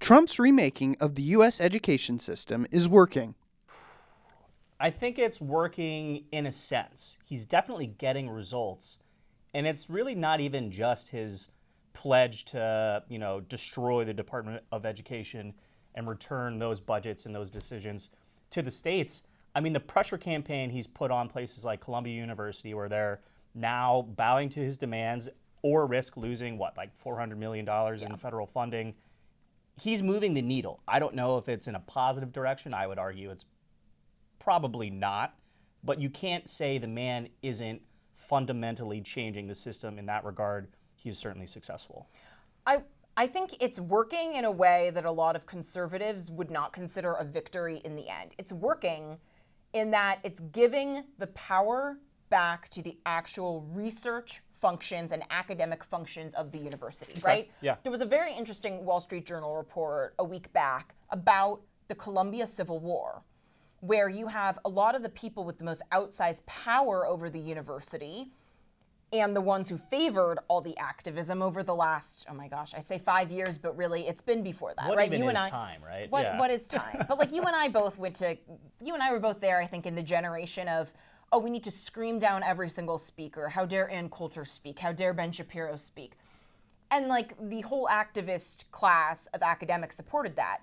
Trump's remaking of the U.S. education system is working. I think it's working in a sense. He's definitely getting results. And it's really not even just his pledge to, destroy the Department of Education and return those budgets and those decisions to the states. I mean, the pressure campaign he's put on places like Columbia University, where they're now bowing to his demands or risk losing, $400 million in federal funding. He's moving the needle. I don't know if it's in a positive direction. I would argue it's probably not. But you can't say the man isn't fundamentally changing the system in that regard. He's certainly successful. I think it's working in a way that a lot of conservatives would not consider a victory in the end. It's working in that it's giving the power back to the actual research functions and academic functions of the university, right? Yeah. There was a very interesting Wall Street Journal report a week back about the Columbia Civil War, where you have a lot of the people with the most outsized power over the university and the ones who favored all the activism over the last, I say 5 years, but really it's been before that, what right? Even is time, right? What is time? But you and I were both there, I think, in the generation of, we need to scream down every single speaker. How dare Ann Coulter speak? How dare Ben Shapiro speak? And the whole activist class of academics supported that.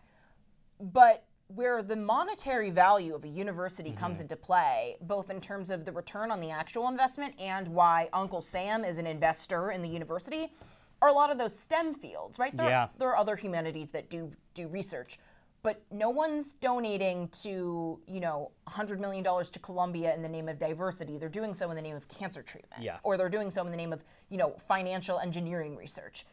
But where the monetary value of a university comes into play, both in terms of the return on the actual investment and why Uncle Sam is an investor in the university, are a lot of those STEM fields, right? There are other humanities that do research, but no one's donating to, $100 million to Columbia in the name of diversity. They're doing so in the name of cancer treatment. Or they're doing so in the name of, financial engineering research.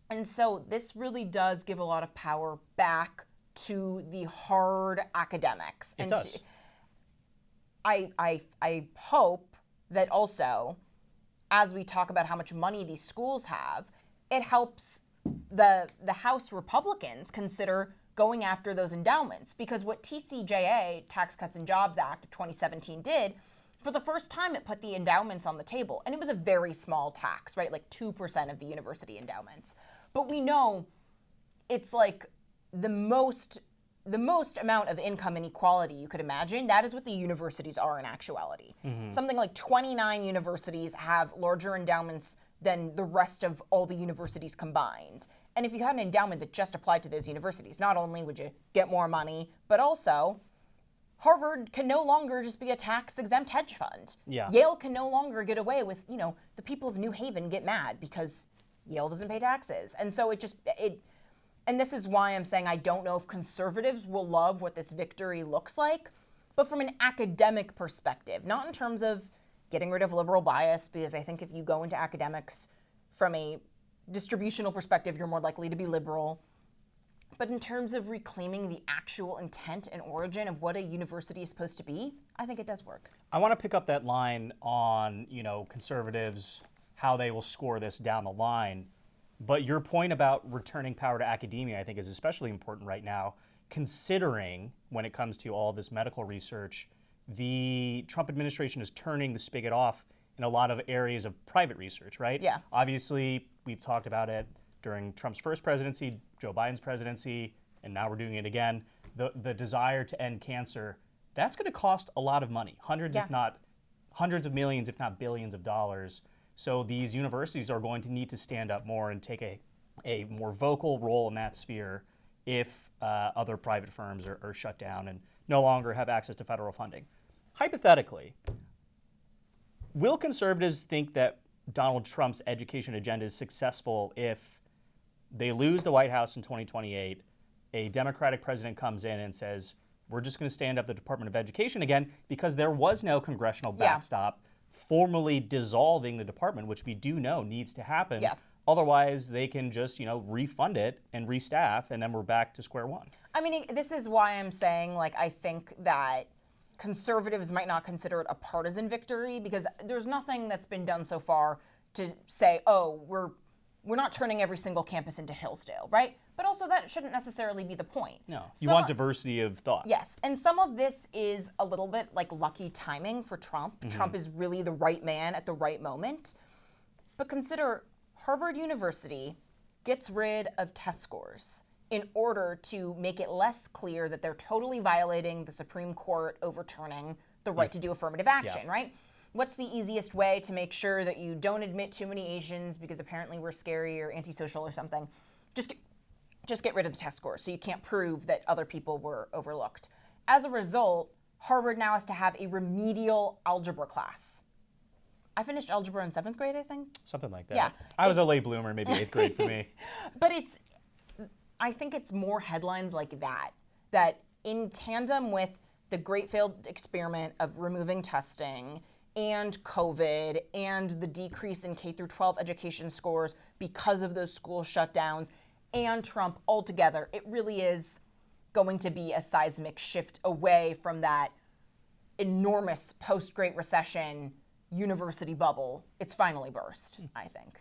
And so this really does give a lot of power back to the hard academics. It does. I hope that also, as we talk about how much money these schools have, it helps the House Republicans consider going after those endowments. Because what TCJA, Tax Cuts and Jobs Act of 2017 did, for the first time it put the endowments on the table. And it was a very small tax, right? 2% of the university endowments. But we know it's the most amount of income inequality you could imagine. That is what the universities are in actuality. Something like 29 universities have larger endowments than the rest of all the universities combined. And if you had an endowment that just applied to those universities, not only would you get more money, but also Harvard can no longer just be a tax-exempt hedge fund. Yale can no longer get away with, the people of New Haven get mad because Yale doesn't pay taxes. And so and this is why I'm saying I don't know if conservatives will love what this victory looks like, but from an academic perspective, not in terms of getting rid of liberal bias, because I think if you go into academics from a distributional perspective, you're more likely to be liberal, but in terms of reclaiming the actual intent and origin of what a university is supposed to be, I think it does work. I want to pick up that line on, conservatives, how they will score this down the line. But your point about returning power to academia, I think, is especially important right now, considering when it comes to all this medical research, the Trump administration is turning the spigot off in a lot of areas of private research, right? Yeah. Obviously, we've talked about it during Trump's first presidency, Joe Biden's presidency, and now we're doing it again. The desire to end cancer, that's going to cost a lot of money, hundreds of millions, if not billions of dollars. So these universities are going to need to stand up more and take a more vocal role in that sphere if other private firms are shut down and no longer have access to federal funding. Hypothetically, will conservatives think that Donald Trump's education agenda is successful if they lose the White House in 2028, a Democratic president comes in and says, we're just going to stand up the Department of Education again because there was no congressional backstop formally dissolving the department, which we do know needs to happen. Otherwise, they can just, refund it and restaff, and then we're back to square one. I mean, this is why I'm saying, I think that conservatives might not consider it a partisan victory, because there's nothing that's been done so far to say, we're not turning every single campus into Hillsdale, right? But also that shouldn't necessarily be the point. No, you want diversity of thought. Yes, and some of this is a little bit like lucky timing for Trump. Trump is really the right man at the right moment. But consider Harvard University gets rid of test scores. in order to make it less clear that they're totally violating the Supreme Court overturning the right to do affirmative action, right? What's the easiest way to make sure that you don't admit too many Asians because apparently we're scary or antisocial or something? Just get rid of the test scores so you can't prove that other people were overlooked. As a result, Harvard now has to have a remedial algebra class. I finished algebra in 7th grade, I think. Something like that. Yeah. I was a late bloomer, maybe 8th grade for me. But I think it's more headlines like that in tandem with the great failed experiment of removing testing and COVID and the decrease in K through 12 education scores because of those school shutdowns and Trump altogether, it really is going to be a seismic shift away from that enormous post-Great Recession university bubble. It's finally burst, I think.